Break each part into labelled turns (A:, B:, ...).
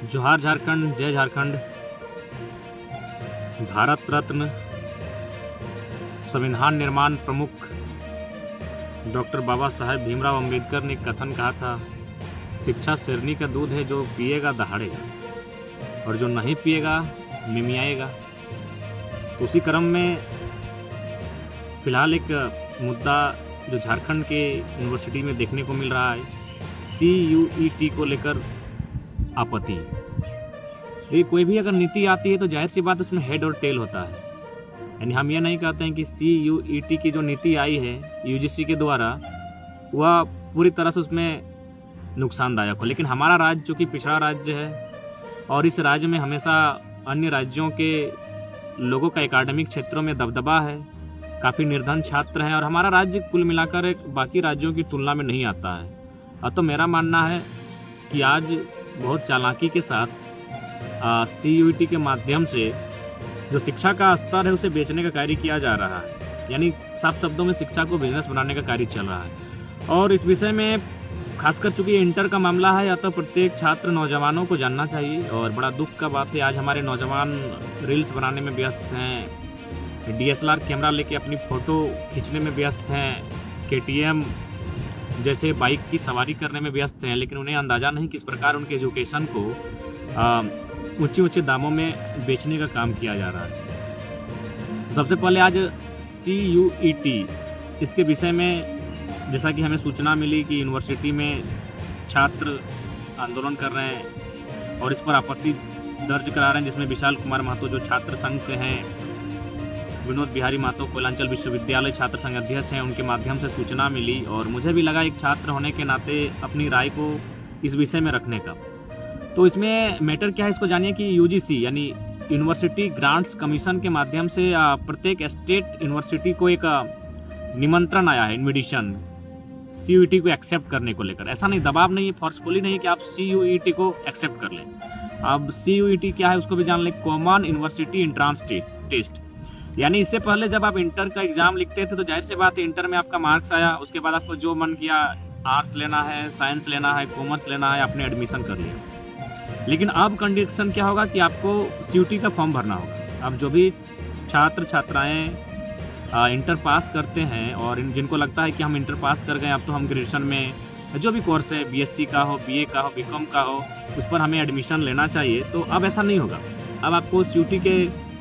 A: जोहार झारखंड, जय झारखंड। भारत रत्न संविधान निर्माण प्रमुख डॉक्टर बाबा साहेब भीमराव अंबेडकर ने एक कथन कहा था, शिक्षा शेरनी का दूध है, जो पिएगा दहाड़ेगा और जो नहीं पिएगा मिमियाएगा। उसी क्रम में फिलहाल एक मुद्दा जो झारखंड के यूनिवर्सिटी में देखने को मिल रहा है, CUET को लेकर आपत्ति। ये कोई भी अगर नीति आती है तो जाहिर सी बात उसमें हेड और टेल होता है। यानी हम ये नहीं कहते हैं कि CUET की जो नीति आई है UGC के द्वारा वह पूरी तरह से उसमें नुकसानदायक हो, लेकिन हमारा राज्य जो कि पिछड़ा राज्य है और इस राज्य में हमेशा अन्य राज्यों के लोगों का एकेडमिक क्षेत्रों में दबदबा है, काफ़ी निर्धन छात्र हैं और हमारा राज्य कुल मिलाकर एक बाकी राज्यों की तुलना में नहीं आता है। तो मेरा मानना है कि आज बहुत चालाकी के साथ CUET के माध्यम से जो शिक्षा का स्तर है उसे बेचने का कार्य किया जा रहा है। यानी साफ शब्दों में शिक्षा को बिजनेस बनाने का कार्य चल रहा है और इस विषय में खासकर चूंकि इंटर का मामला है, या तो प्रत्येक छात्र नौजवानों को जानना चाहिए। और बड़ा दुख का बात है आज हमारे नौजवान रील्स बनाने में व्यस्त हैं, DSLR कैमरा लेके अपनी फ़ोटो खींचने में व्यस्त हैं, KTM जैसे बाइक की सवारी करने में व्यस्त हैं, लेकिन उन्हें अंदाज़ा नहीं किस प्रकार उनके एजुकेशन को ऊंचे ऊंचे दामों में बेचने का काम किया जा रहा है। सबसे पहले आज CUET इसके विषय में जैसा कि हमें सूचना मिली कि यूनिवर्सिटी में छात्र आंदोलन कर रहे हैं और इस पर आपत्ति दर्ज करा रहे हैं, जिसमें विशाल कुमार महतो जो छात्र संघ से हैं, विनोद बिहारी महतो कोयलांचल विश्वविद्यालय छात्र संघ अध्यक्ष हैं, उनके माध्यम से सूचना मिली और मुझे भी लगा एक छात्र होने के नाते अपनी राय को इस विषय में रखने का। तो इसमें मैटर क्या है इसको जानिए कि UGC यानी यूनिवर्सिटी ग्रांट्स कमीशन के माध्यम से प्रत्येक स्टेट यूनिवर्सिटी को एक निमंत्रण आया है, इन्विटेशन CUET को एक्सेप्ट करने को लेकर। ऐसा नहीं, दबाव नहीं है, फोर्सफुली नहीं कि आप CUET को एक्सेप्ट कर लें। अब CUET क्या है उसको भी जान लें, कॉमन यूनिवर्सिटी एंट्रेंस टेस्ट। यानी इससे पहले जब आप इंटर का एग्जाम लिखते थे तो जाहिर सी बात है इंटर में आपका मार्क्स आया, उसके बाद आपको जो मन किया आर्ट्स लेना है, साइंस लेना है, कॉमर्स लेना है, आपने एडमिशन कर लिया। लेकिन अब कंडीशन क्या होगा कि आपको CUET का फॉर्म भरना होगा। अब जो भी छात्र छात्राएँ इंटर पास करते हैं और जिनको लगता है कि हम इंटर पास कर गए, अब तो हम ग्रेजुएशन में जो भी कोर्स है BSc का हो, BA का हो, BCom का हो, उस पर हमें एडमिशन लेना चाहिए, तो अब ऐसा नहीं होगा। अब आपको CUET के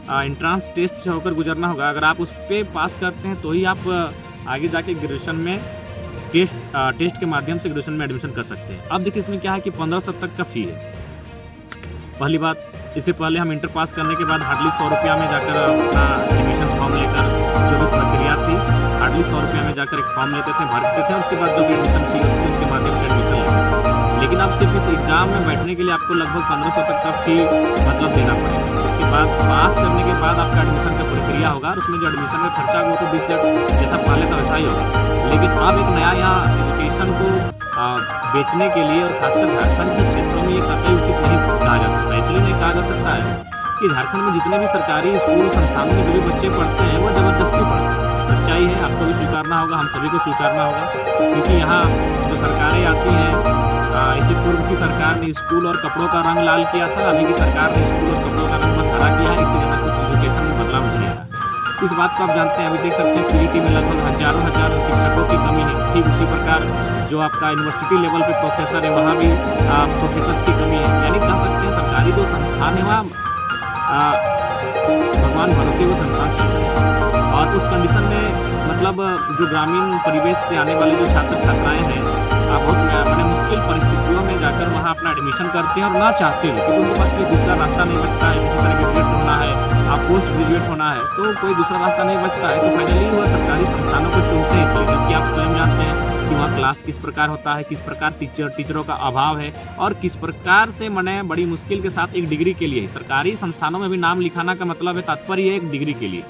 A: एंट्रेंस टेस्ट से होकर गुजरना होगा। अगर आप उस पर पास करते हैं तो ही आप आगे जाके ग्रेजुएशन में टेस्ट के माध्यम से ग्रेजुएशन में एडमिशन कर सकते हैं। अब देखिए इसमें क्या है कि 1500 तक का फ़ी है। पहली बात, इससे पहले हम इंटर पास करने के बाद हार्डली 100 रुपया में जाकर अपना एडमिशन फॉर्म लेकर जो भी प्रक्रिया थी, हार्डली 100 रुपया में जाकर एक फॉर्म लेते थे, भरते थे, उसके बाद जो भी एडमिशन फी होती है उसके माध्यम से एडमिशन लेते थे। लेकिन अब सिर्फ इस एग्जाम में बैठने के लिए आपको लगभग 1500 तक का फी देना पड़ेगा। उसके बाद पास करने के बाद आपका एडमिशन का प्रक्रिया होगा और उसमें जो एडमिशन का खर्चा वो तो 20 लाख जैसा पहले तो वैसा ही होगा। लेकिन अब एक नया यहाँ एजुकेशन को बेचने के लिए और खासकर झारखंड के क्षेत्रों में ये कतई उचित नहीं कहा जा सकता। इसलिए नहीं कहा जा सकता है कि झारखंड में जितने भी सरकारी स्कूल संस्थानों में जो भी बच्चे पढ़ते हैं वो ज़बरदस्ती पढ़ते हैं। सच्चाई है, आपको भी स्वीकारना होगा, हम सभी को स्वीकारना होगा, क्योंकि यहाँ जो सरकारें आती हैं, इससे पूर्व की सरकार ने स्कूल और कपड़ों का रंग लाल किया था, अभी की सरकार ने स्कूल और कपड़ों का रंग बस हरा किया है। इससे ज़्यादा कुछ एजुकेशन में बदलाव नहीं आया। इस बात को आप जानते हैं, अभी देख सकते हैं CUET में लगभग हजारों शिक्षकों की कमी है। ठीक उसी प्रकार जो आपका यूनिवर्सिटी लेवल पे प्रोफेसर है वहाँ भी प्रोफेसर की कमी है। यानी कह सकते हैं सरकारी जो संस्थान है वहाँ भगवान भरोसे वो संस्थान चल रहे हैं। और उस कंडीशन में मतलब जो ग्रामीण परिवेश से आने वाले जो छात्र छात्राएँ हैं बहुत बड़े मुश्किल परिस्थितियों में जाकर वहाँ अपना एडमिशन करते हैं और ना चाहते हुए, क्योंकि उनके पास कोई दूसरा रास्ता नहीं बचता है। किसी तरह ग्रेजुएट होना है, आप पोस्ट ग्रेजुएट होना है, तो कोई दूसरा रास्ता नहीं बचता है, तो फाइनली वो सरकारी संस्थानों को चुनते हैं, इसलिए क्योंकि आप स्वयं जानते हैं कि वहाँ क्लास किस प्रकार होता है, किस प्रकार टीचरों का अभाव है और किस प्रकार से मैंने बड़ी मुश्किल के साथ एक डिग्री के लिए सरकारी संस्थानों में भी नाम लिखाना का मतलब है तात्पर्य है एक डिग्री के लिए।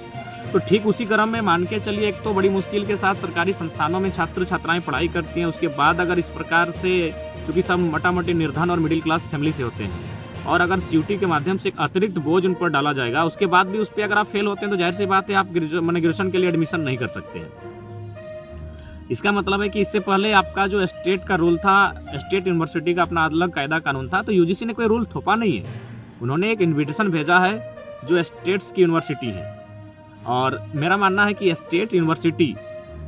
A: तो ठीक उसी क्रम में मान के चलिए, एक तो बड़ी मुश्किल के साथ सरकारी संस्थानों में छात्र छात्राएं पढ़ाई करती हैं, उसके बाद अगर इस प्रकार से, चूँकि सब मोटामोटी निर्धन और मिडिल क्लास फैमिली से होते हैं, और अगर CUET के माध्यम से एक अतिरिक्त बोझ उन पर डाला जाएगा, उसके बाद भी उस पर अगर आप फेल होते हैं तो जाहिर सी बात है आप ग्रेजुएशन के लिए एडमिशन नहीं कर सकते हैं। इसका मतलब है कि इससे पहले आपका जो स्टेट का रूल था, स्टेट यूनिवर्सिटी का अपना अलग कायदा कानून था, तो यूजीसी ने कोई रूल थोपा नहीं है। उन्होंने एक इन्विटेशन भेजा है जो स्टेट्स की यूनिवर्सिटी है, और मेरा मानना है कि स्टेट यूनिवर्सिटी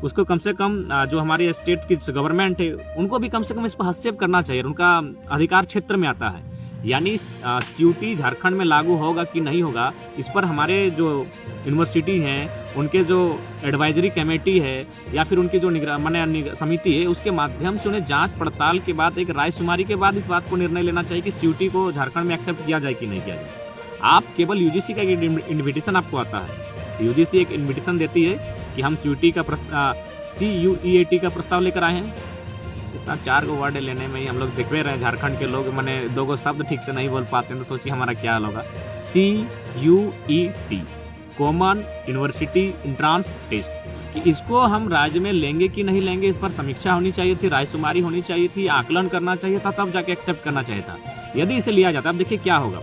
A: उसको कम से कम जो हमारी स्टेट की गवर्नमेंट है उनको भी कम से कम इस पर हस्तक्षेप करना चाहिए, उनका अधिकार क्षेत्र में आता है। यानी सीयूटी झारखंड में लागू होगा कि नहीं होगा, इस पर हमारे जो यूनिवर्सिटी हैं उनके जो एडवाइजरी कमेटी है या फिर उनकी जो समिति है उसके माध्यम से उन्हें जांच पड़ताल के बाद एक रायशुमारी के बाद इस बात को निर्णय लेना चाहिए कि सीयूटी को झारखंड में एक्सेप्ट किया जाए कि नहीं किया जाए। आप केवल यूजीसी का इन्विटेशन आपको आता है, यूजीसी एक इन्विटेशन देती है कि हम सीयूटी का CUEAT का प्रस्ताव लेकर आए हैं। इतना 4 वर्ड लेने में ही हम लोग देख रहे हैं, झारखंड के लोग मैंने 2 शब्द ठीक से नहीं बोल पाते हैं, तो सोचिए हमारा क्या हाल होगा। CUET common university entrance test, कि इसको हम राज्य में लेंगे कि नहीं लेंगे, इस पर समीक्षा होनी चाहिए थी, रायशुमारी होनी चाहिए थी, आकलन करना चाहिए था, तब जाके एक्सेप्ट करना चाहिए था। यदि इसे लिया जाता, अब देखिए क्या होगा।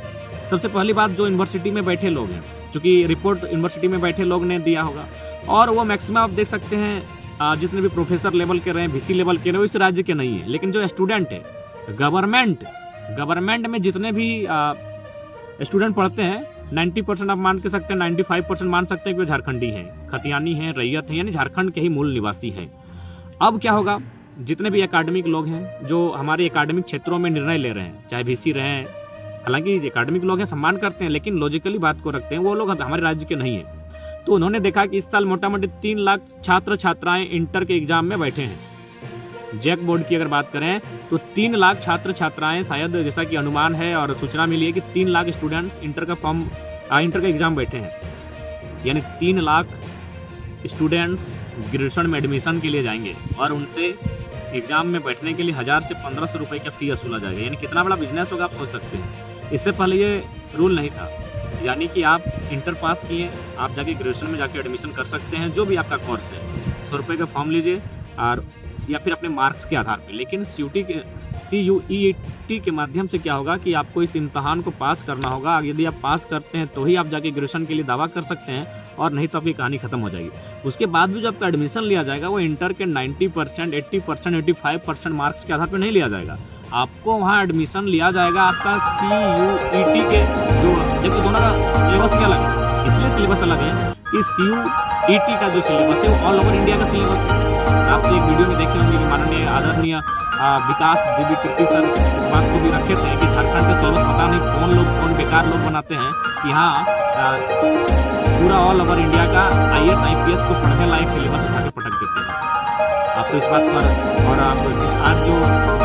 A: सबसे पहली बात, जो यूनिवर्सिटी में बैठे लोग हैं, क्योंकि रिपोर्ट यूनिवर्सिटी में बैठे लोग ने दिया होगा, और वो मैक्सिमम आप देख सकते हैं जितने भी प्रोफेसर लेवल के रहे हैं, VC लेवल के रहे, वो इस राज्य के नहीं है। लेकिन जो स्टूडेंट है, गवर्नमेंट में जितने भी स्टूडेंट पढ़ते हैं, 90% आप मान के सकते हैं, 95% मान सकते हैं कि वो झारखंडी हैं, खतियानी हैं, रैयत हैं, यानी झारखंड के ही मूल निवासी हैं। अब क्या होगा, जितने भी एकेडमिक लोग हैं जो हमारे एकेडमिक क्षेत्रों में निर्णय ले रहे हैं, चाहे VC रहे हैं, हालांकि एकेडमिक लोग हैं, सम्मान करते हैं, लेकिन लॉजिकली बात को रखते हैं, वो लोग हमारे राज्य के नहीं हैं। तो उन्होंने देखा कि इस साल मोटा मोटी 3 लाख छात्र छात्राएं इंटर के एग्जाम में बैठे हैं। जैक बोर्ड की अगर बात करें तो 3 लाख छात्र छात्राएं, शायद जैसा कि अनुमान है और सूचना मिली है कि 3 लाख स्टूडेंट्स इंटर का एग्जाम बैठे हैं। यानी 3 लाख स्टूडेंट्स ग्रेजुएशन में एडमिशन के लिए जाएंगे और उनसे एग्जाम में बैठने के लिए 1000 से 1500 रुपये का फी वसूला जाएगा। यानी कितना बड़ा बिजनेस होगा आप सोच सकते हैं। इससे पहले ये रूल नहीं था, यानी कि आप इंटर पास किए, आप जाके ग्रेजुएशन में जाके एडमिशन कर सकते हैं, जो भी आपका कोर्स है, 100 रुपये का फॉर्म लीजिए और या फिर अपने मार्क्स के आधार पे। लेकिन CUET के माध्यम से क्या होगा कि आपको इस इम्तहान को पास करना होगा। यदि आप पास करते हैं तो ही आप जाके ग्रेजुएशन के लिए दावा कर सकते हैं, और नहीं तो आपकी कहानी खत्म हो जाएगी। उसके बाद भी जो आपका एडमिशन लिया जाएगा वो इंटर के 90%, 80%, 85% मार्क्स के आधार पर नहीं लिया जाएगा। आपको वहाँ एडमिशन लिया जाएगा आपका CUET के, जो जबकि दोनों का सिलेबस क्या अलग है, इसलिए सिलेबस अलग है कि CUET का जो सिलेबस है वो ऑल ओवर इंडिया का सिलेबस है। आप एक वीडियो में देखे होंगे कि माननीय आदरणीय विकास देवी कीर्ति सर इस बात को भी रखे थे कि झारखंड का सिलेबस पता नहीं कौन बेकार लोग बनाते हैं कि हाँ पूरा ऑल ओवर इंडिया का IAS IPS को पढ़ने लायक सिलेबस उठा के पटक देते हैं। आपको इस बात पर, और आप आज जो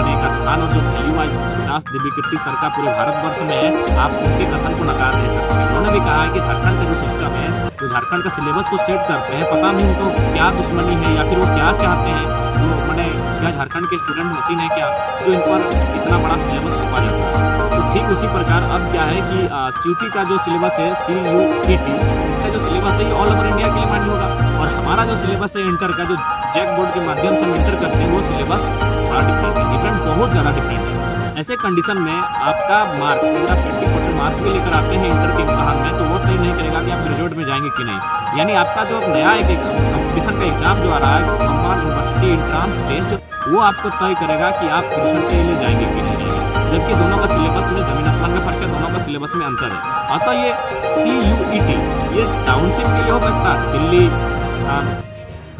A: एक स्थान और जो वैल्यू आज विकास देवी कीर्ति सर का पूरे भारतवर्ष में है, आप उनके कथन को नकार नहीं सकते। उन्होंने भी कहा है कि झारखंड का जो सिस्टम है, जो झारखंड का सिलेबस को सेट करते हैं, पता नहीं उनको क्या दुश्मनी है या फिर वो क्या चाहते हैं, वो क्या झारखंड के स्टूडेंट मशीन है क्या, जो इन पर इतना बड़ा सिलेबस छुपा जाता है। तो ठीक उसी प्रकार अब क्या है कि CUET का जो सिलेबस है, CUET, इसका जो सिलेबस है ये ऑल ओवर इंडिया के लिए मान्य होगा, और हमारा जो सिलेबस है इंटर का, जो जैक बोर्ड के माध्यम से हम इंटर करते हैं, वो सिलेबस बड़ा डिफरेंट बहुत ज़्यादा डिफरेंट है। ऐसे कंडीशन में आपका मार्क्स, अगर आप 80% मार्क्स भी लेकर आते हैं इंटर के इम्तहान में, तो वो तय नहीं करेगा कि आप ग्रेजुएट में जाएंगे कि नहीं। यानी आपका जो नया एक कंपटीशन का एग्जाम जो आ रहा है, कॉमन यूनिवर्सिटी एंट्रेंस टेस्ट, वो आपको तय करेगा कि आप ग्रेजुएशन के लिए जाएंगे कि नहीं जाएंगे। जबकि दोनों का सिलेबस में जमीन आसमान का फर्क है, दोनों का सिलेबस में अंतर है। अतः ये CUET ये टाउनशिप के लिए हो सकता है, दिल्ली,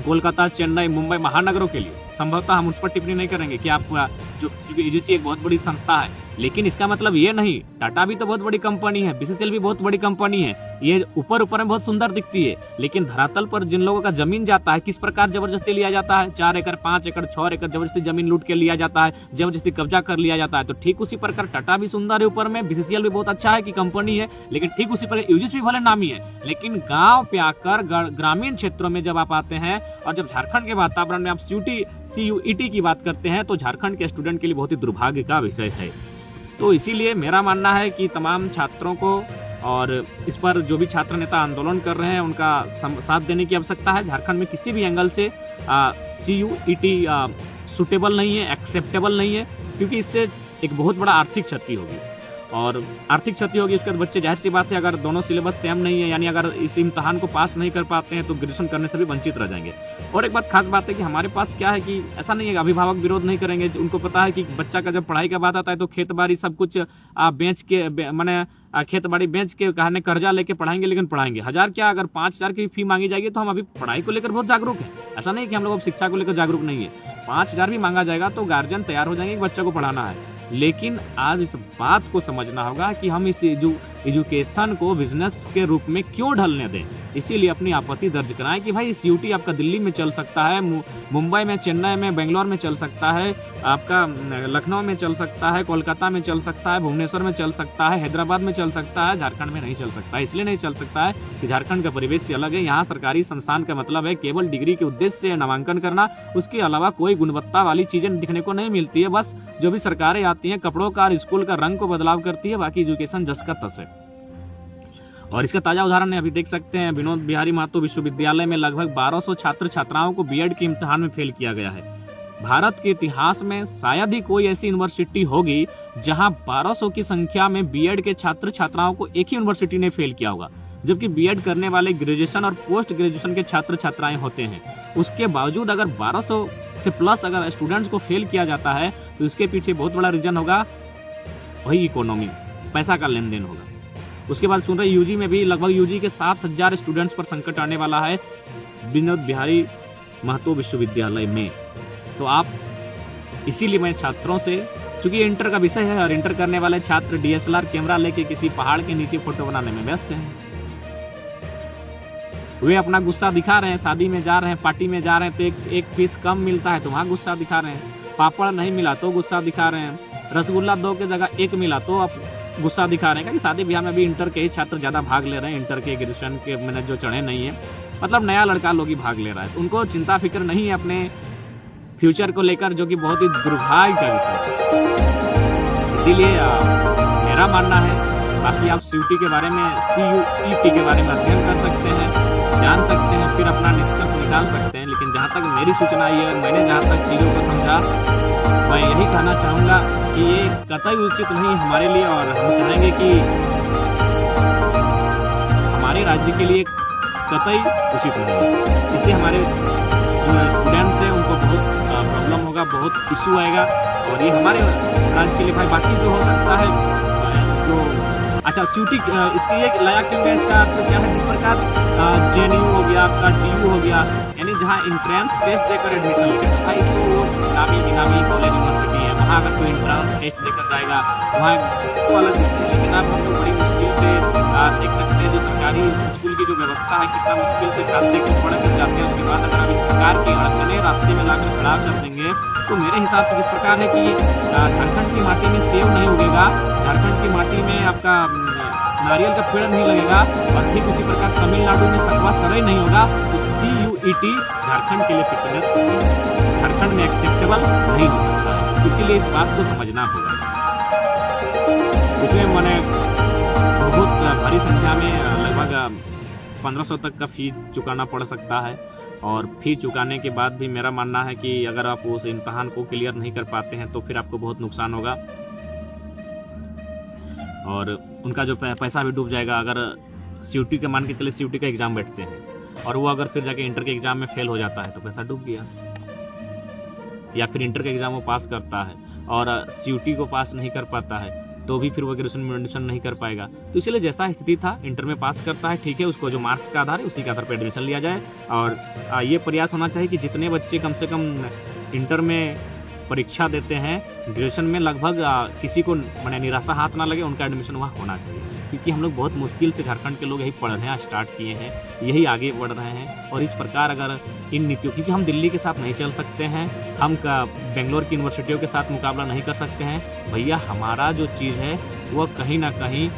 A: कोलकाता, चेन्नई, मुंबई महानगरों के लिए संभवतः हम उस पर टिप्पणी नहीं करेंगे कि आप जो, क्योंकि यूजीसी एक बहुत बड़ी संस्था है, लेकिन इसका मतलब ये नहीं, टाटा भी तो बहुत बड़ी कंपनी है, BCCL भी बहुत बड़ी कंपनी है, ये ऊपर में बहुत सुंदर दिखती है, लेकिन धरातल पर जिन लोगों का जमीन जाता है, किस प्रकार जबरदस्ती लिया जाता है, 4 एकड़ 5 एकड़ 6 एकड़ जबरदस्ती जमीन लूट के लिया जाता है, जबरदस्ती कब्जा कर लिया जाता है। तो ठीक उसी प्रकार टाटा भी सुंदर है ऊपर में, BCCL भी बहुत अच्छा है कि कंपनी है, लेकिन ठीक उसी प्रकार यूजीसी भी भले नामी है, लेकिन गाँव पे आकर ग्रामीण क्षेत्रों में जब आप आते हैं और जब झारखंड के वातावरण में आप CUET की बात करते हैं, तो झारखंड के स्टूडेंट के लिए बहुत ही दुर्भाग्य का विषय है। तो इसीलिए मेरा मानना है कि तमाम छात्रों को, और इस पर जो भी छात्र नेता आंदोलन कर रहे हैं, उनका साथ देने की आवश्यकता है। झारखंड में किसी भी एंगल से CUET सूटेबल नहीं है, एक्सेप्टेबल नहीं है, क्योंकि इससे एक बहुत बड़ा आर्थिक क्षति होगी। और आर्थिक क्षति होगी। उसके बाद बच्चे, जाहिर सी बात है, अगर दोनों सिलेबस सेम नहीं है, यानी अगर इस इम्तहान को पास नहीं कर पाते हैं तो ग्रेजुएशन करने से भी वंचित रह जाएंगे। और एक बात खास बात है कि हमारे पास क्या है कि ऐसा नहीं है कि अभिभावक विरोध नहीं करेंगे। उनको पता है कि बच्चा का जब पढ़ाई का बात आता है तो खेत बाड़ी सब कुछ बेच के, मैंने खेत बाड़ी बेच के कहने कर्जा लेके पढ़ाएंगे, लेकिन पढ़ाएंगे। 1000 क्या, अगर 5000 की फी मांगी जाएगी तो हम अभी पढ़ाई को लेकर बहुत जागरूक है। ऐसा नहीं कि हम लोग अब शिक्षा को लेकर जागरूक नहीं है। 5000 भी मांगा जाएगा तो गार्जियन तैयार हो जाएंगे कि बच्चे को पढ़ाना है। लेकिन आज इस बात को समझना होगा कि हम इस एजुकेशन को बिजनेस के रूप में क्यों ढलने दें। इसीलिए अपनी आपत्ति दर्ज कराएं कि भाई सीयूटी आपका दिल्ली में चल सकता है, मुंबई में, चेन्नई में, बेंगलोर में चल सकता है, आपका लखनऊ में चल सकता है, कोलकाता में चल सकता है, भुवनेश्वर में चल सकता है, हैदराबाद में चल सकता है, झारखंड में नहीं चल सकता है। इसलिए नहीं चल सकता है कि झारखंड का परिवेश से अलग है। यहाँ सरकारी संस्थान का मतलब है केवल डिग्री के उद्देश्य से नामांकन करना, उसके अलावा कोई गुणवत्ता वाली चीजें दिखने को नहीं मिलती है। बस जो भी सरकारें आती हैं कपड़ों का और स्कूल का रंग को बदलाव करती है, बाकी एजुकेशन जस का तस है। और इसका ताजा उदाहरण है, अभी देख सकते हैं, विनोद बिहारी महतो विश्वविद्यालय में लगभग 1200 छात्र छात्राओं को बीएड के इम्तिहान में फेल किया गया है। भारत के इतिहास में शायद ही कोई ऐसी यूनिवर्सिटी होगी जहां 1200 की संख्या में बीएड के छात्र छात्राओं को एक ही यूनिवर्सिटी ने फेल किया होगा, जबकि बीएड करने वाले ग्रेजुएशन और पोस्ट ग्रेजुएशन के छात्र छात्राएं होते हैं। उसके बावजूद अगर 1200 से प्लस अगर स्टूडेंट्स को फेल किया जाता है तो इसके पीछे बहुत बड़ा रीजन होगा वही इकोनॉमी, पैसा का लेन देन होगा। उसके बाद सुन रहे यूजी में भी लगभग यूजी के 7000 स्टूडेंट्स पर संकट आने वाला है विनोद बिहारी महतो विश्वविद्यालय में। तो आप, इसीलिए मैं छात्रों से, क्योंकि इंटर का विषय है और इंटर करने वाले छात्र डीएसएलआर कैमरा लेके किसी पहाड़ के नीचे फोटो बनाने में व्यस्त हैं। वे अपना गुस्सा दिखा रहे हैं, शादी में जा रहे हैं, पार्टी में जा रहे हैं तो एक पीस कम मिलता है तो वहाँ गुस्सा दिखा रहे हैं, पापड़ नहीं मिला तो गुस्सा दिखा रहे हैं, रसगुल्ला 2 की जगह 1 मिला तो आप गुस्सा दिखा रहे हैं कि शादी ब्याह में भी इंटर के ही छात्र ज़्यादा भाग ले रहे हैं, इंटर के ग्रेजुएशन के मैंने जो चढ़े नहीं है, मतलब नया लड़का लोग ही भाग ले रहा है। तो उनको चिंता फिक्र नहीं है अपने फ्यूचर को लेकर, जो कि बहुत ही दुर्भाग्य का विषय है। इसीलिए मेरा मानना है, बाकी आप सीयूटी के बारे में, सीयूईटी के बारे में अध्ययन कर सकते हैं, जान सकते हैं, फिर अपना निष्कर्ष निकाल सकते हैं। लेकिन जहाँ तक मेरी सूचना आई है, मैंने जहाँ तक चीज़ों को समझा, मैं यही कहना चाहूँगा कि ये कतई उचित नहीं हमारे लिए, और हम चाहेंगे कि हमारे राज्य के लिए कतई उचित नहीं है। इससे हमारे स्टूडेंट्स हैं उनको बहुत प्रॉब्लम होगा, बहुत इशू आएगा, और ये हमारे राज्य के लिए भाई, बाकी जो हो सकता है जो अच्छा सीयूटी इसके लिए लाया क्यों गया, इसका अर्थ क्या है, जिस प्रकार जेएनयू हो गया, आपका टीयू हो गया, यानी जहाँ इंट्रेंस टेस्ट देकर एडमिशन लेते हैं भाई, तो वो नामी कॉलेज यूनिवर्सिटी है, वहाँ अगर कोई इंट्रेंस टेस्ट देकर जाएगा वहाँ तो अलग है। लेकिन अब हम लोग बड़ी मुश्किल से देख सकते हैं जो सरकारी स्कूल की जो व्यवस्था है, कितना मुश्किल से छात्र को पढ़ कर जाते हैं। उसके बाद अगर आप इस प्रकार की अड़चने रास्ते में लाकर खड़ा कर देंगे तो मेरे हिसाब से जिस प्रकार है कि झारखंड की माटी में सेब नहीं उगेगा, झारखंड की माटी में आपका नारियल का पेड़ नहीं लगेगा, और ठीक उसी प्रकार तमिलनाडु में सकवा सराय नहीं होगा, तो सीयूईटी झारखंड के लिए फिटनेस झारखंड में एक्सेप्टेबल नहीं हो सकता है। इसीलिए इस बात को समझना होगा। इसमें मैंने बहुत भारी संख्या में लगभग 1500 तक का फी चुकाना पड़ सकता है, और फी चुकाने के बाद भी मेरा मानना है कि अगर आप उस इम्तहान को क्लियर नहीं कर पाते हैं तो फिर आपको बहुत नुकसान होगा, और उनका जो पैसा भी डूब जाएगा। अगर सीयूटी का, मान के चले सीयूटी का एग्ज़ाम बैठते हैं और वो अगर फिर जाके इंटर के एग्ज़ाम में फेल हो जाता है तो पैसा डूब गया, या फिर इंटर का एग्ज़ाम वो पास करता है और सीयूटी को पास नहीं कर पाता है तो भी फिर वो ग्रेजुएशन में एडमिशन नहीं कर पाएगा। तो इसलिए जैसा स्थिति था, इंटर में पास करता है ठीक है, उसको जो मार्क्स का आधार है उसी के आधार पर एडमिशन लिया जाए। और ये प्रयास होना चाहिए कि जितने बच्चे कम से कम इंटर में परीक्षा देते हैं, ग्रेजुएशन में लगभग किसी को मैंने निराशा हाथ ना लगे, उनका एडमिशन वहाँ होना चाहिए। क्योंकि हम लोग बहुत मुश्किल से, झारखंड के लोग यही पढ़ना स्टार्ट किए हैं, यही आगे बढ़ रहे हैं। और इस प्रकार अगर इन नीतियों, क्योंकि हम दिल्ली के साथ नहीं चल सकते हैं, हम बेंगलोर की यूनिवर्सिटियों के साथ मुकाबला नहीं कर सकते हैं भैया। हमारा जो चीज़ है वह कहीं ना कहीं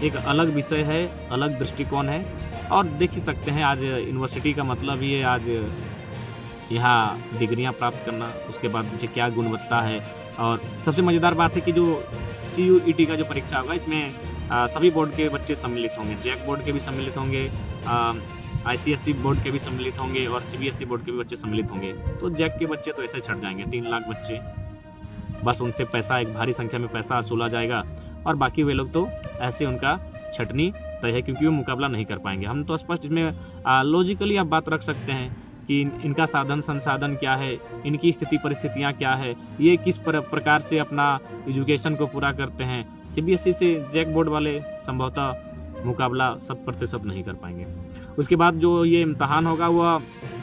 A: एक अलग विषय है, अलग दृष्टिकोण है। और देख ही सकते हैं आज यूनिवर्सिटी का मतलब ये आज यहाँ डिग्रियां प्राप्त करना, उसके बाद मुझे क्या गुणवत्ता है। और सबसे मज़ेदार बात है कि जो सीयूईटी का जो परीक्षा होगा इसमें सभी बोर्ड के बच्चे सम्मिलित होंगे, जैक बोर्ड के भी सम्मिलित होंगे, आईसीएसई बोर्ड के भी सम्मिलित होंगे और सीबीएसई बोर्ड के भी बच्चे सम्मिलित होंगे। तो जैक के बच्चे तो ऐसे छट जाएंगे, 3 लाख बच्चे, बस उनसे पैसा, एक भारी संख्या में पैसा वसूला जाएगा और बाकी वे लोग तो ऐसे उनका छटनी तय है, क्योंकि वो मुकाबला नहीं कर पाएंगे। हम तो स्पष्ट इसमें लॉजिकली आप बात रख सकते हैं कि इनका साधन संसाधन क्या है, इनकी स्थिति परिस्थितियाँ क्या है, ये किस प्रकार से अपना एजुकेशन को पूरा करते हैं। CBSE से जैक बोर्ड वाले संभवतः मुकाबला 100% नहीं कर पाएंगे। उसके बाद जो ये इम्तहान होगा वह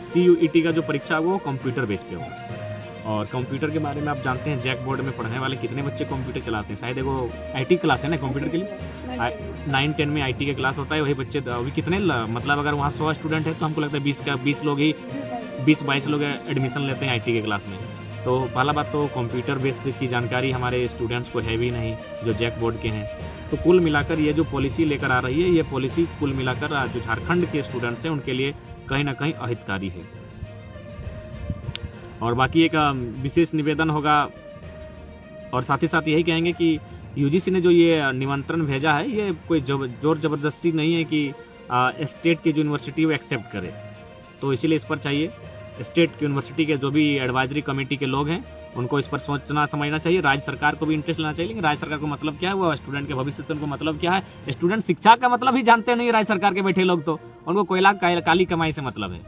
A: CUET का जो परीक्षा वो कंप्यूटर बेस पे होगा। और कंप्यूटर के बारे में आप जानते हैं जैक बोर्ड में पढ़ने वाले कितने बच्चे कंप्यूटर चलाते हैं। शायद वो IT क्लास है ना कंप्यूटर के लिए, 9-10 में IT का क्लास होता है। वही बच्चे अभी कितने मतलब अगर वहाँ 100 स्टूडेंट है तो हमको लगता है 20 लोग ही 20-22 लोग एडमिशन लेते हैं IT के क्लास में। तो पहला बात तो कंप्यूटर बेस्ड की जानकारी हमारे स्टूडेंट्स को है भी नहीं जो जैक बोर्ड के हैं। तो कुल मिलाकर ये जो पॉलिसी लेकर आ रही है, ये पॉलिसी कुल मिलाकर जो झारखंड के स्टूडेंट्स हैं उनके लिए कहीं ना कहीं अहितकारी है। और बाकी एक विशेष निवेदन होगा और साथ ही साथ यही कहेंगे कि UGC ने जो ये निमंत्रण भेजा है ये कोई जोर ज़बरदस्ती नहीं है कि स्टेट की जो यूनिवर्सिटी वो एक्सेप्ट करे। तो इसीलिए इस पर चाहिए स्टेट यूनिवर्सिटी के जो भी एडवाइजरी कमेटी के लोग हैं उनको इस पर सोचना समझना चाहिए। राज्य सरकार को भी इंटरेस्ट लेना चाहिए, लेकिन राज्य सरकार को मतलब क्या है, वो स्टूडेंट के भविष्य से उनको मतलब क्या है। स्टूडेंट शिक्षा का मतलब ही जानते नहीं राज्य सरकार के बैठे लोग, तो उनको कोयला काली कमाई से मतलब है।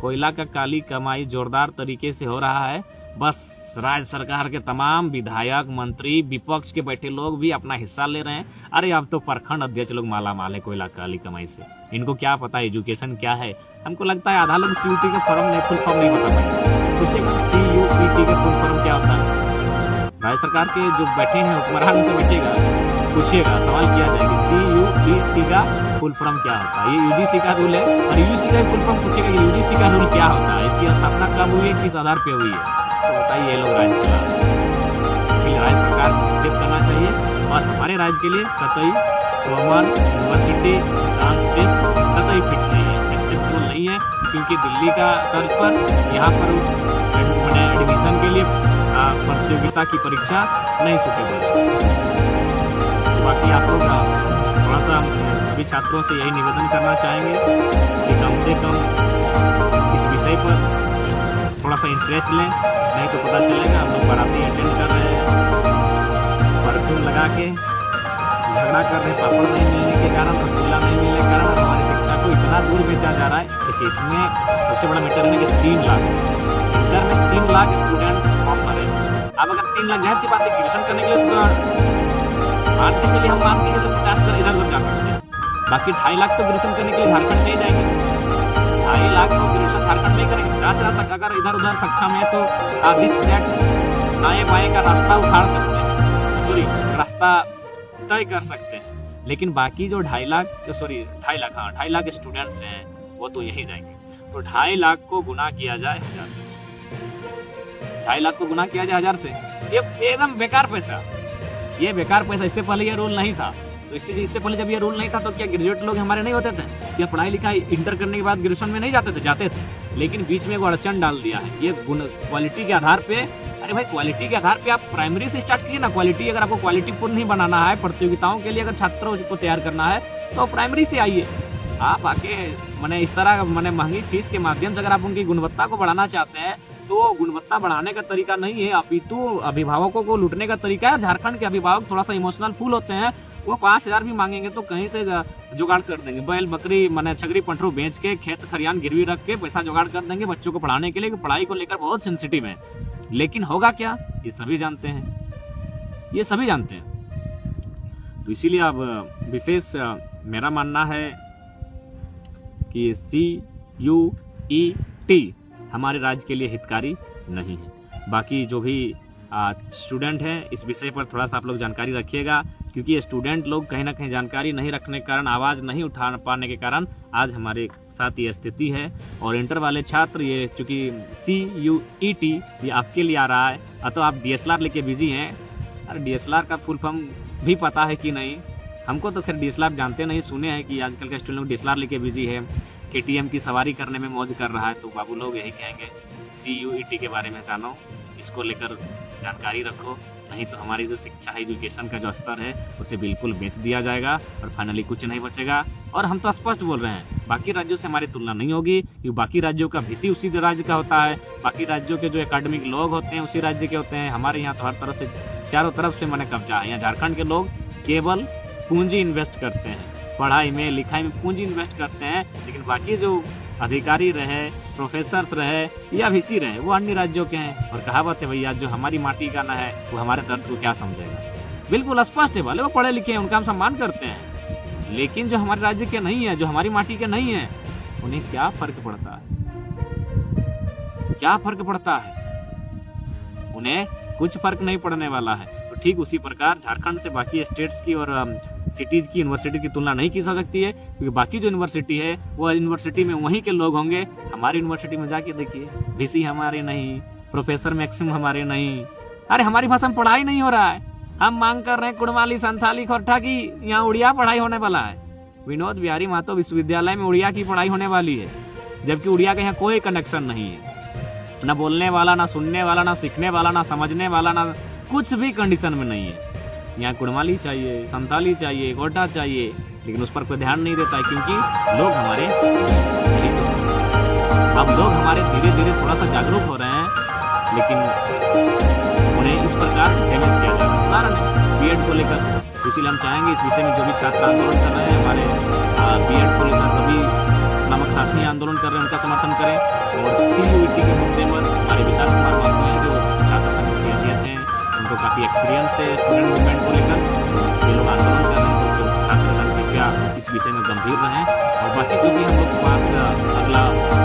A: कोयला का काली कमाई जोरदार तरीके से हो रहा है। बस राज्य सरकार के तमाम विधायक मंत्री विपक्ष के बैठे लोग भी अपना हिस्सा ले रहे हैं। अरे अब तो प्रखंड अध्यक्ष लोग माला माल है कोयला काली कमाई से। इनको क्या पता एजुकेशन क्या है। हमको लगता है आधा लोग CUT का फुल फॉर्म नहीं बता पाए। पूछेगा CUET का फुल फॉर्म क्या होता है, राज्य सरकार के जो बैठे हैं हुक्मरान उनसे बैठेगा पूछिएगा, सवाल किया जाएगा CUET का फुल फॉर्म क्या होता है। ये UGC का रूल है और UGC का फुल फॉर्म पूछेगा कि UGC का रूल क्या होता है, इसकी स्थापना कब हुई है, किस आधार पे हुई है। तो बताइए ये लोग राज्य इसलिए राज्य सरकार को सचेत करना चाहिए और हमारे राज्य के लिए कतई कॉमन यूनिवर्सिटी कतई फिट नहीं है, एक्सेप्टेबल नहीं है। क्योंकि दिल्ली का तर्ज पर यहाँ पर एडमिशन के लिए प्रतियोगिता की परीक्षा नहीं सूटेबल है। बाकी आप लोग थोड़ा सा सभी छात्रों से यही निवेदन करना चाहेंगे कि कम से कम इस विषय पर थोड़ा सा इंटरेस्ट लें, नहीं तो पता चलेगा हम लोग बाराती अटेंड कर रहे हैं, परफ्यूम लगा के झगड़ा कर रहे हैं, पापड़ नहीं मिलने के कारण, रसगुल्ला नहीं मिलने के कारण हमारी शिक्षा को इतना दूर बेचा जा रहा है कि इसमें सबसे बड़ा मैटर है कि 3 लाख इंटर में 3 लाख स्टूडेंट फॉर्म भरे। अब अगर 3 लाख जाहिर सी बात है ग्रेजुएशन करने के लिए तो मान के चलिए हम मान के चलिए 50,000 इधर उधर जा सकते हैं, बाकी 2.5 लाख तो ग्रेजुएशन करने के लिए झारखंड नहीं जाएंगे। 2.5 लाख तो ग्रेजुएशन झारखंड नहीं करेंगे। 50,000 तक अगर इधर उधर सक्षम है तो दाएं बाएं का रास्ता उखाड़ सकते हैं, रास्ता तय कर सकते हैं। लेकिन बाकी जो 2.5 लाख स्टूडेंट्स हैं वो तो यही जाएंगे। तो 2.5 लाख को गुना किया जाए 1000 से, 2.5 लाख को गुना किया जाए 1000 से, ये एकदम बेकार पैसा, ये बेकार पैसा। इससे पहले ये रूल नहीं था, तो इससे पहले जब ये रूल नहीं था तो क्या ग्रेजुएट लोग हमारे नहीं होते थे, या पढ़ाई लिखाई इंटर करने के बाद ग्रेजुएशन में नहीं जाते थे। लेकिन बीच में वो अड़चन डाल दिया है ये क्वालिटी के आधार पे। अरे भाई क्वालिटी के आधार पे आप प्राइमरी से स्टार्ट कीजिए ना। क्वालिटी अगर आपको क्वालिटी पूर्ण नहीं बनाना है, प्रतियोगिताओं के लिए अगर छात्रों को तैयार करना है तो प्राइमरी से आइए। आप आके मैंने इस तरह महंगी फीस के माध्यम से अगर आप उनकी गुणवत्ता को बढ़ाना चाहते हैं तो गुणवत्ता बढ़ाने का तरीका नहीं है, अपितु अभिभावकों को लूटने का तरीका है। झारखंड के अभिभावक थोड़ा सा इमोशनल फूल होते हैं, वो 5,000 भी मांगेंगे तो कहीं से जुगाड़ कर देंगे। बैल बकरी मैंने छगरी पंठरू बेच के खेत खरियान गिरवी रख के पैसा जुगाड़ कर देंगे बच्चों को पढ़ाने के लिए, कि पढ़ाई को लेकर बहुत सेंसिटिव है। लेकिन होगा क्या ये सभी जानते हैं, ये सभी जानते हैं। तो इसीलिए अब विशेष मेरा मानना है कि CUET हमारे राज्य के लिए हितकारी नहीं है। बाकी जो भी स्टूडेंट हैं इस विषय पर थोड़ा सा आप लोग जानकारी रखिएगा, क्योंकि ये स्टूडेंट लोग कहीं ना कहीं जानकारी नहीं रखने के कारण, आवाज़ नहीं उठा पाने के कारण आज हमारे साथ ये स्थिति है। और इंटर वाले छात्र ये चूँकि CUET ये आपके लिए आ रहा है, तो आप DSLR लेके बिजी हैं। अरे DSLR का फुल फॉर्म भी पता है कि नहीं, हमको तो खैर DSLR जानते नहीं, सुने हैं कि आजकल के स्टूडेंट लोग DSLR लेके बिजी है, KTM की सवारी करने में मौज कर रहा है। तो बाबू लोग यही कहेंगे CUET के बारे में जानो, इसको लेकर जानकारी रखो, नहीं तो हमारी जो शिक्षा है, एजुकेशन का जो स्तर है उसे बिल्कुल बेच दिया जाएगा और फाइनली कुछ नहीं बचेगा। और हम तो स्पष्ट बोल रहे हैं बाकी राज्यों से हमारी तुलना नहीं होगी, क्योंकि बाकी राज्यों का वीसी उसी राज्य का होता है, बाकी राज्यों के जो एकेडमिक लोग होते हैं उसी राज्य के होते हैं। हमारे यहाँ तो हर तरफ से चारों तरफ से मैंने कब्जा है। यहाँ झारखंड के लोग केवल पूंजी इन्वेस्ट करते हैं, पढ़ाई में लिखाई में पूंजी इन्वेस्ट करते हैं, लेकिन बाकी जो अधिकारी रहे, प्रोफेसर्स रहे या वीसी रहे वो अन्य राज्यों के हैं। और कहावत है भैया, जो हमारी माटी का ना है वो हमारे दर्द को क्या समझेगा। बिल्कुल स्पष्ट है, भले वो पढ़े लिखे हैं, उनका हम सम्मान करते हैं, लेकिन जो हमारे राज्य के नहीं है, जो हमारी माटी के नहीं है, उन्हें क्या फर्क पड़ता है? क्या फर्क पड़ता है? उन्हें कुछ फर्क नहीं पड़ने वाला है। तो ठीक उसी प्रकार झारखंड से बाकी स्टेट्स की और सिटीज की यूनिवर्सिटी की तुलना नहीं की जा सकती है, क्योंकि बाकी जो यूनिवर्सिटी है वो यूनिवर्सिटी में वहीं के लोग होंगे। हमारी यूनिवर्सिटी में जाके देखिए, वीसी हमारे नहीं, प्रोफेसर मैक्सिमम हमारे नहीं। अरे हमारी भाषा में पढ़ाई नहीं हो रहा है, हम मांग कर रहे हैं कुड़माली, संथाली, खोरठा की यहाँ उड़िया पढ़ाई होने वाला है। विनोद बिहारी महतो विश्वविद्यालय में उड़िया की पढ़ाई होने वाली है, जबकि उड़िया का यहाँ कोई कनेक्शन नहीं है। ना बोलने वाला, ना सुनने वाला, ना सीखने वाला, ना समझने वाला, ना कुछ भी कंडीशन में नहीं है। यहाँ कुड़माली चाहिए, संथाली चाहिए, खोरठा चाहिए, लेकिन उस पर कोई ध्यान नहीं देता है, क्योंकि लोग हमारे अब लोग हमारे धीरे धीरे थोड़ा सा जागरूक हो रहे हैं, लेकिन उन्हें इस प्रकार डैमेज किया जा रहा है। उदाहरण है बीएड को लेकर, इसीलिए हम चाहेंगे इस विषय में जो भी छात्र आंदोलन कर रहे हैं, हमारे बीएड को लेकर सभी नमक साथी आंदोलन कर रहे हैं, उनका समर्थन करें। और CUET के मुद्दे पर हमारे विकास कुमार महतो हैं, जो छात्र संघ के अध्यक्ष हैं, उनको काफ़ी एक्सपीरियंस है स्टूडेंट मूवमेंट को लेकर, ये लोग आंदोलन कर रहे हैं। तो छात्र संघ कृपया इस विषय में गंभीर रहें। और बाकी जो भी हम लोग के पास अगला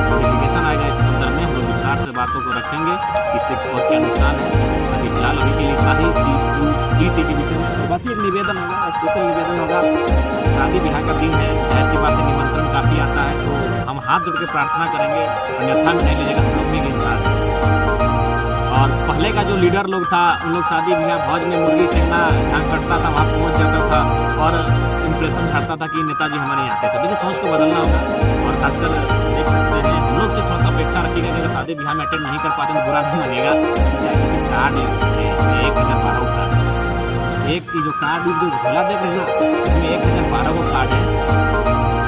A: नोटिफिकेशन आएगा इस संदर्भ में हम लोग विस्तार से बातों को रखेंगे, इससे और क्या नुकसान है। अभी फिलहाल अभी के लिए इतना ही CUET के विषय में। और बाकी एक निवेदन होगा, स्पेशल निवेदन होगा, शादी ब्याह का दिन है, जाहिर सी बात है निमंत्रण काफ़ी आता है, तो हम हाथ जोड़ के प्रार्थना करेंगे, अन्यथा में नहीं लीजिएगा, हम लोग भी इंसान हैं। और पहले का जो लीडर लोग था, उन लोग शादी ब्याह भोज में मुर्गी टेंगना झांक करता था, वहाँ पहुँच जाता था और इंप्रेशन छाड़ता था कि नेताजी हमारे यहाँ आते थे। देखिए सोच को बदलना होगा, और खासकर देख सकते हैं हम लोग से थोड़ा सा अपेक्षा रखी गई, अगर शादी ब्याह में अटेंड नहीं कर पाते तो बुरा नहीं मानेगा। कार्ड 1012 कार्ड, एक की जो कार्ड जो झोला देख रहे हैं ना, उसमें 1012 को कार्ड है,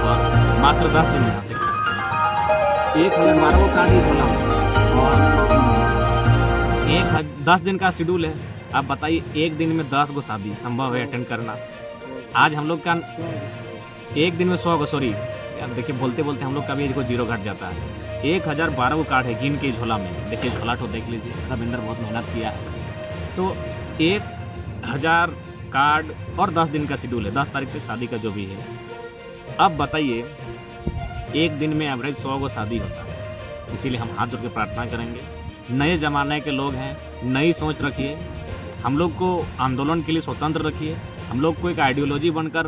A: और मात्र 10 दिन में देख सकते हैं 1012 को कार्ड ही झोला, और 10 दिन का शेड्यूल है। आप बताइए एक दिन में 10 गो शादी संभव है अटेंड करना? आज हम लोग का एक दिन में 100 गो, सॉरी यार देखिए बोलते बोलते हम लोग का भी को 0 घट जाता है। 1012 को कार्ड है गिन के झोला में, देखिए झोला तो देख लीजिए, रविंदर बहुत मेहनत किया है। तो 1000 कार्ड और 10 दिन का शेड्यूल है, 10 तारीख से शादी का जो भी है। अब बताइए एक दिन में एवरेज 100 गो शादी होता है, इसीलिए हम हाथ जोड़ के प्रार्थना करेंगे। नए ज़माने के लोग हैं, नई सोच रखिए, हम लोग को आंदोलन के लिए स्वतंत्र रखिए, हम लोग को एक आइडियोलॉजी बनकर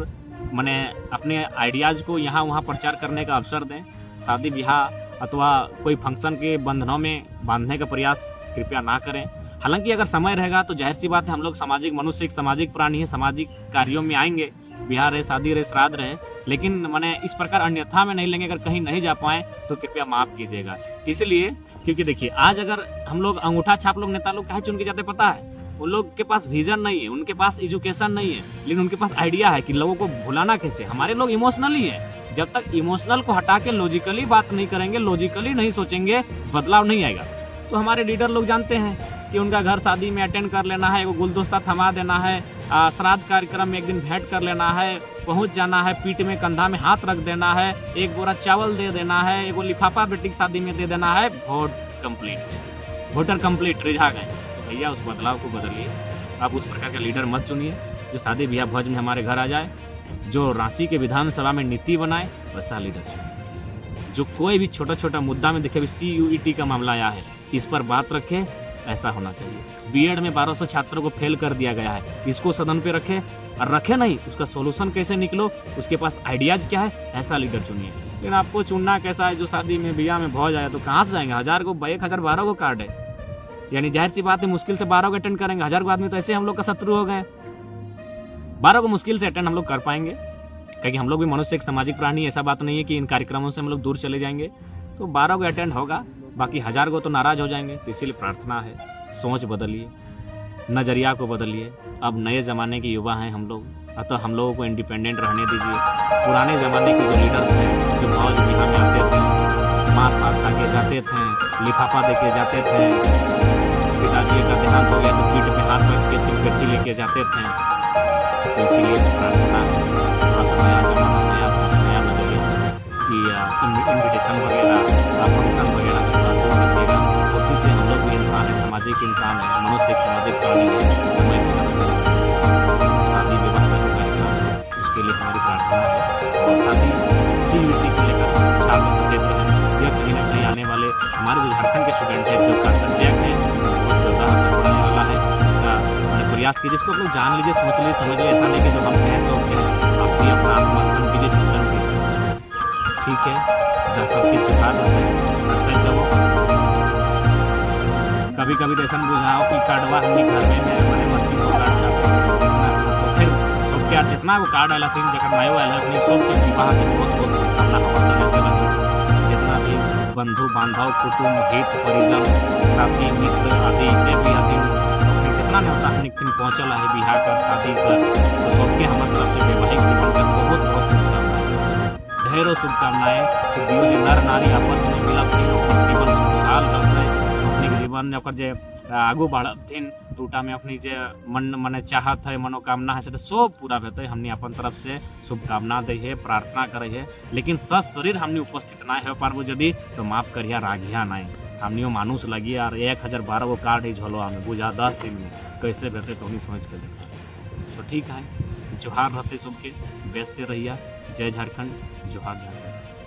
A: माने अपने आइडियाज़ को यहाँ वहाँ प्रचार करने का अवसर दें। शादी ब्याह अथवा कोई फंक्शन के बंधनों में बांधने का प्रयास कृपया ना करें। हालांकि अगर समय रहेगा तो जाहिर सी बात है हम लोग सामाजिक मनुष्य, एक सामाजिक प्राणी है, सामाजिक कार्यों में आएंगे, ब्याह रहे, शादी रहे, श्राद्ध रहे, लेकिन मैंने इस प्रकार अन्यथा में नहीं लेंगे। अगर कहीं नहीं जा पाएँ तो कृपया माफ़ कीजिएगा। इसलिए क्योंकि देखिए आज अगर हम लोग अंगूठा छाप लोग नेता लोग काहे चुन के जाते पता है? उन लोग के पास विजन नहीं है, उनके पास एजुकेशन नहीं है, लेकिन उनके पास आइडिया है कि लोगों को भुलाना कैसे। हमारे लोग इमोशनली है, जब तक इमोशनल को हटा के लॉजिकली बात नहीं करेंगे, लॉजिकली नहीं सोचेंगे, बदलाव नहीं आएगा। तो हमारे लीडर लोग जानते हैं कि उनका घर शादी में अटेंड कर लेना है, वो गुलदस्ता थमा देना है, श्राद्ध कार्यक्रम में एक दिन भेंट कर लेना है, पहुंच जाना है, पीठ में कंधा में हाथ रख देना है, एक बोरा चावल दे देना है, एक लिफाफा बेटी की शादी में दे देना है, वोटर कंप्लीट रिझा गए। तो भैया उस बदलाव को बदलिए, आप उस प्रकार का लीडर मत चुनिए जो शादी ब्याह भोज में हमारे घर आ जाए, जो रांची के विधानसभा में नीति बनाए, वैसा लीडर चुनिए। जो कोई भी छोटा छोटा मुद्दा में देखे, CUET का मामला आया है, इस पर बात रखे, ऐसा होना चाहिए। बीएड में 1200 छात्रों को फेल कर दिया गया है, इसको सदन पे रखे, और रखे नहीं उसका सोल्यूशन कैसे निकलो, उसके पास आइडियाज क्या है, ऐसा लीडर चुनिए। लेकिन आपको चुनना कैसा है जो शादी में ब्याह में भोज आया तो कहाँ से जाएंगे? 1012 को कार्ड है, यानी जाहिर सी बात है मुश्किल से 12 को अटेंड करेंगे। 1000 को आदमी तो ऐसे हम लोग का शत्रु हो गए, 12 को मुश्किल से अटेंड हम लोग कर पाएंगे, क्योंकि हम लोग भी मनुष्य एक सामाजिक प्राणी, ऐसा बात नहीं है कि इन कार्यक्रमों से हम लोग दूर चले जाएंगे। तो 12 को अटेंड होगा, बाकी 1000 को तो नाराज हो जाएंगे। तो इसीलिए प्रार्थना है, सोच बदलिए, नज़रिया को बदलिए। अब नए ज़माने के युवा हैं हम लोग, अतः हम लोगों को इंडिपेंडेंट रहने दीजिए। पुराने ज़माने के जो लीडर थे, जो फौज बिहार में आते थे, मांस भात खा के जाते थे, लिफाफा दे के जाते थे, पिताजी का देहांत हो गया तो पीठ पे हाथ रख के सिर्फ गड्डी लेके जाते थे। तो इसीलिए प्रार्थना नया जमाना, नया नजरिया कि इन्विटेशन वगैरह, फंक्शन वगैरह रखिएगा। उसी से हम लोग भी इंसान है, सामाजिक इंसान है, मनुष्य एक सामाजिक प्राणी है। समय शादी विवाह का जो कार्यक्रम, उसके लिए हमारी प्रार्थना है। और साथ ही CUET को लेकर छात्र सचेत रहें। यह कहीं न कहीं आने वाले हमारे जो झारखंड के स्टूडेंट हैं, जो का सब्जेक्ट है, बहुत ज़्यादा असर पड़ने वाला है। इसका मैंने प्रयास कीजिए, इसको आप लोग जान लीजिए, सोच लीजिए, समझ लीजिए। ऐसा नहीं कि जो हम कहें तो कहें, आप भी अपना आत्ममंथन कीजिए, चिंतन कीजिए, ठीक है। सब चीज़ सिखा देते हैं जब कभी कभी तो ऐसा बुझाओ कि कार्डवा हमने घर में मैंने मछली को काट जाते तो फिर तो क्या जितना वो कार्ड आला थी जगह मायो आला अपनी सब के विवाह के बहुत बहुत शुभकामना हमर तरफ से रही। जितना भी बंधु बांधव कुटुंब हित परिजन साथी मित्र आदि जे भी आदि जितना न्योता हमने पहुँचल है बिहार का शादी कर, तो सबके हमारे तरफ से वैवाहिक जीवन का बहुत बहुत शुभकामनाएं, ढेरों शुभकामनाएं कि दियो जे नर नारी आपस में मिलत जीवन खुशहाल रहते, अपने जीवन में जे आगू बढ़थिन, टूटा में अपनी जे मन चाहत है, मनोकामना है, से सब पूरा होते। हमने अपन तरफ से शुभकामना दे है, प्रार्थना करे है। लेकिन सच शरीर हमने उपस्थित ना हो पारबो यदि तो माफ करिया, रागिया नहीं हमने मानुष लगी और 1012 गो कार्ड ही झोलो हमें बुझा 10 दिन में कैसे रहते तो नहीं समझ कर देखा। तो ठीक है, जोहार रहते सबके, बेस से रहिया। जय झारखंड, जोहार झारखंड।